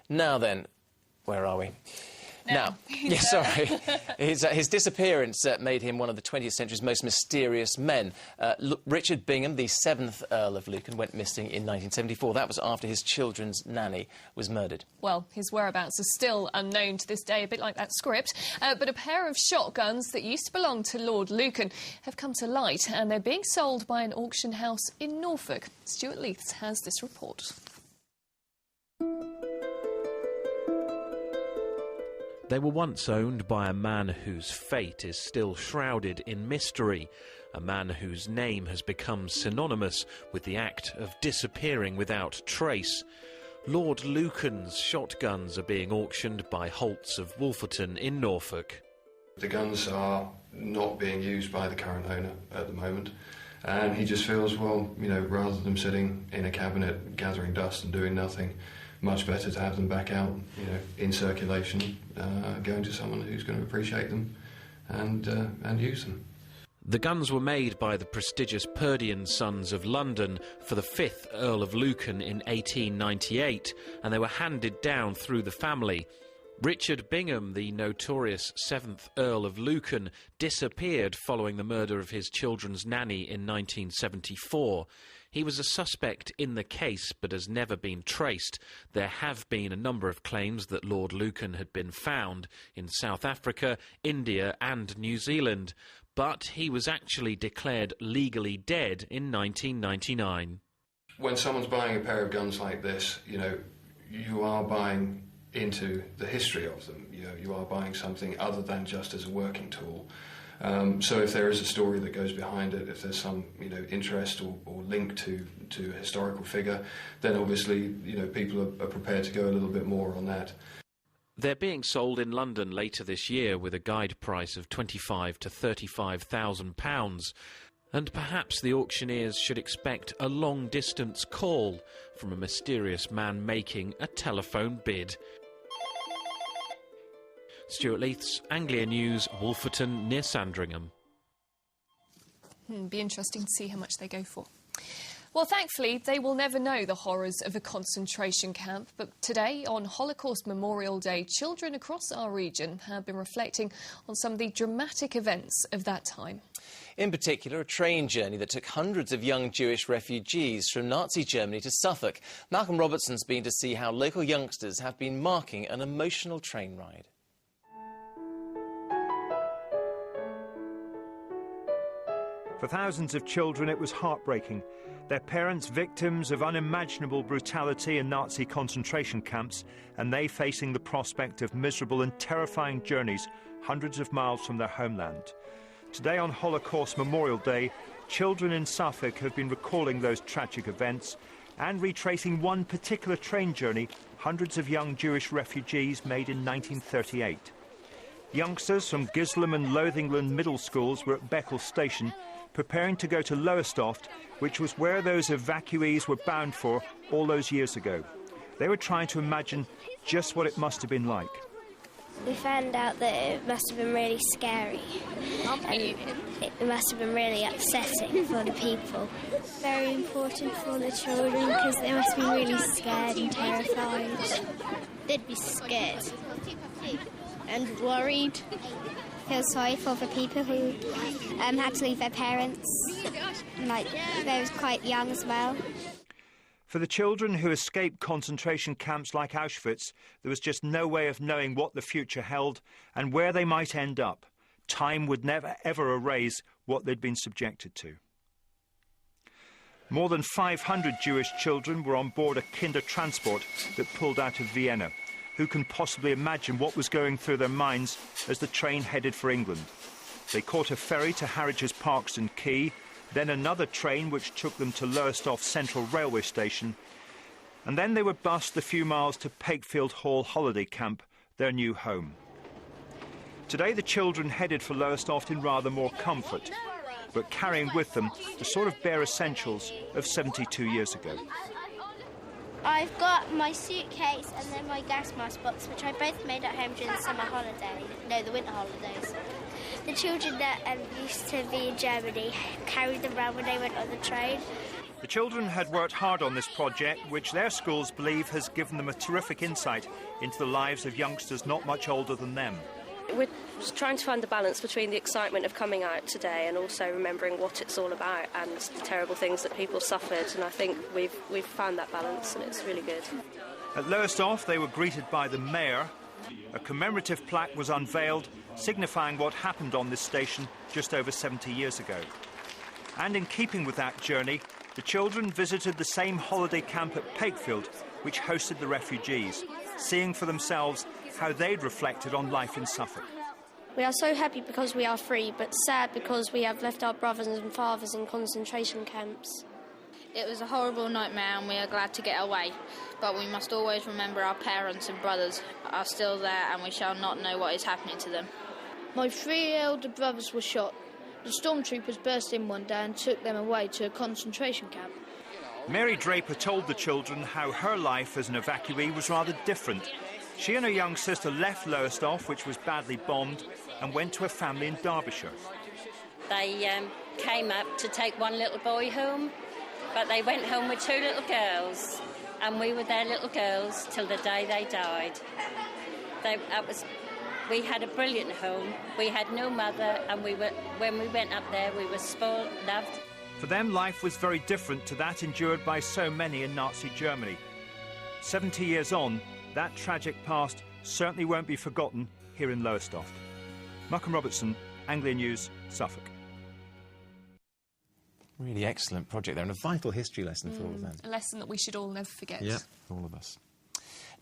Now then, where are we? Now, yeah, sorry. His disappearance made him one of the 20th century's most mysterious men. Richard Bingham, the 7th Earl of Lucan, went missing in 1974. That was after his children's nanny was murdered. Well, his whereabouts are still unknown to this day, a bit like that script. But a pair of shotguns that used to belong to Lord Lucan have come to light, and they're being sold by an auction house in Norfolk. Stuart Leiths has this report. They were once owned by a man whose fate is still shrouded in mystery, a man whose name has become synonymous with the act of disappearing without trace. Lord Lucan's shotguns are being auctioned by Holt's of Wolferton in Norfolk. The guns are not being used by the current owner at the moment, and he just feels, well, you know, rather than sitting in a cabinet gathering dust and doing nothing, much better to have them back out, you know, in circulation, going to someone who's going to appreciate them and use them. The guns were made by the prestigious Purdian sons of London for the 5th Earl of Lucan in 1898, and they were handed down through the family. Richard Bingham, the notorious 7th Earl of Lucan, disappeared following the murder of his children's nanny in 1974. He was a suspect in the case, but has never been traced. There have been a number of claims that Lord Lucan had been found in South Africa, India and New Zealand, but he was actually declared legally dead in 1999. When someone's buying a pair of guns like this, you know, you are buying into the history of them. You know, you are buying something other than just as a working tool. So if there is a story that goes behind it, if there's some, you know, interest or link to a historical figure, then obviously, you know, people are prepared to go a little bit more on that. They're being sold in London later this year with a guide price of £25,000 to £35,000. And perhaps the auctioneers should expect a long-distance call from a mysterious man making a telephone bid. Stuart Leiths, Anglia News, Wolferton, near Sandringham. Be interesting to see how much they go for. Well, thankfully, they will never know the horrors of a concentration camp. But today, on Holocaust Memorial Day, children across our region have been reflecting on some of the dramatic events of that time. In particular, a train journey that took hundreds of young Jewish refugees from Nazi Germany to Suffolk. Malcolm Robertson's been to see how local youngsters have been marking an emotional train ride. For thousands of children, it was heartbreaking. Their parents victims of unimaginable brutality in Nazi concentration camps, and they facing the prospect of miserable and terrifying journeys hundreds of miles from their homeland. Today, on Holocaust Memorial Day, children in Suffolk have been recalling those tragic events and retracing one particular train journey hundreds of young Jewish refugees made in 1938. Youngsters from Gisleham and Lothingland middle schools were at Beccles Station, preparing to go to Lowestoft, which was where those evacuees were bound for all those years ago. They were trying to imagine just what it must have been like. We found out that it must have been really scary, and it must have been really upsetting for the people. Very important for the children because they must be really scared and terrified. They'd be scared and worried. Feel sorry for the people who had to leave their parents. Like, they was quite young as well. For the children who escaped concentration camps like Auschwitz, there was just no way of knowing what the future held and where they might end up. Time would never, ever erase what they'd been subjected to. More than 500 Jewish children were on board a kinder transport that pulled out of Vienna. Who can possibly imagine what was going through their minds as the train headed for England? They caught a ferry to Harridge's Parkston Quay, then another train which took them to Lowestoft Central Railway Station, and then they were bussed a few miles to Pakefield Hall Holiday Camp, their new home. Today the children headed for Lowestoft in rather more comfort, but carrying with them the sort of bare essentials of 72 years ago. I've got my suitcase and then my gas mask box, which I both made at home during the summer holiday. No, the winter holidays. The children that used to be in Germany carried them around when they went on the train. The children had worked hard on this project, which their schools believe has given them a terrific insight into the lives of youngsters not much older than them. We're just trying to find the balance between the excitement of coming out today and also remembering what it's all about and the terrible things that people suffered, and I think we've found that balance and it's really good. At Lowestoft, they were greeted by the mayor. A commemorative plaque was unveiled, signifying what happened on this station just over 70 years ago. And in keeping with that journey, the children visited the same holiday camp at Pakefield, which hosted the refugees, seeing for themselves how they'd reflected on life in Suffolk. We are so happy because we are free, but sad because we have left our brothers and fathers in concentration camps. It was a horrible nightmare and we are glad to get away, but we must always remember our parents and brothers are still there and we shall not know what is happening to them. My 3 elder brothers were shot. The stormtroopers burst in one day and took them away to a concentration camp. Mary Draper told the children how her life as an evacuee was rather different. She and her young sister left Lowestoft, which was badly bombed, and went to a family in Derbyshire. They came up to take one little boy home, but they went home with 2 little girls, and we were their little girls till the day they died. We had a brilliant home. We had no mother, and when we went up there, we were spoiled, loved. For them, life was very different to that endured by so many in Nazi Germany. 70 years on, that tragic past certainly won't be forgotten here in Lowestoft. Malcolm Robertson, Anglia News, Suffolk. Really excellent project there, and a vital history lesson for all of them. A lesson that we should all never forget. Yeah, all of us.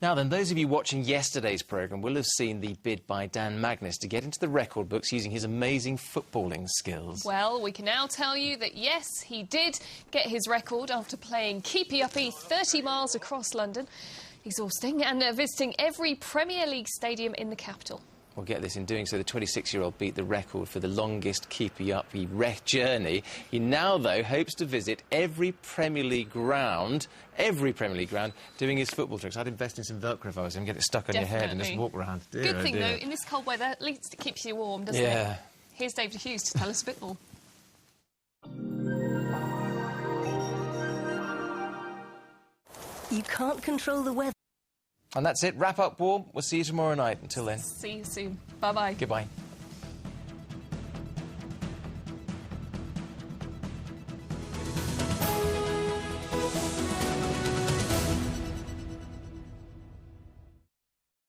Now then, those of you watching yesterday's programme will have seen the bid by Dan Magnus to get into the record books using his amazing footballing skills. Well, we can now tell you that, yes, he did get his record after playing keepy-uppy 30 miles across London, exhausting, and visiting every Premier League stadium in the capital. Well, get this, in doing so, the 26-year-old beat the record for the longest keepy-uppy journey. He now, though, hopes to visit every Premier League ground, doing his football tricks. I'd invest in some Velcro if I was him, get it stuck on your head and just walk around. Good thing, though, in this cold weather, at least it keeps you warm, doesn't it? Here's David Hughes to tell us a bit more. You can't control the weather. And that's it. Wrap up warm. We'll see you tomorrow night. Until then. See you soon. Bye-bye. Goodbye.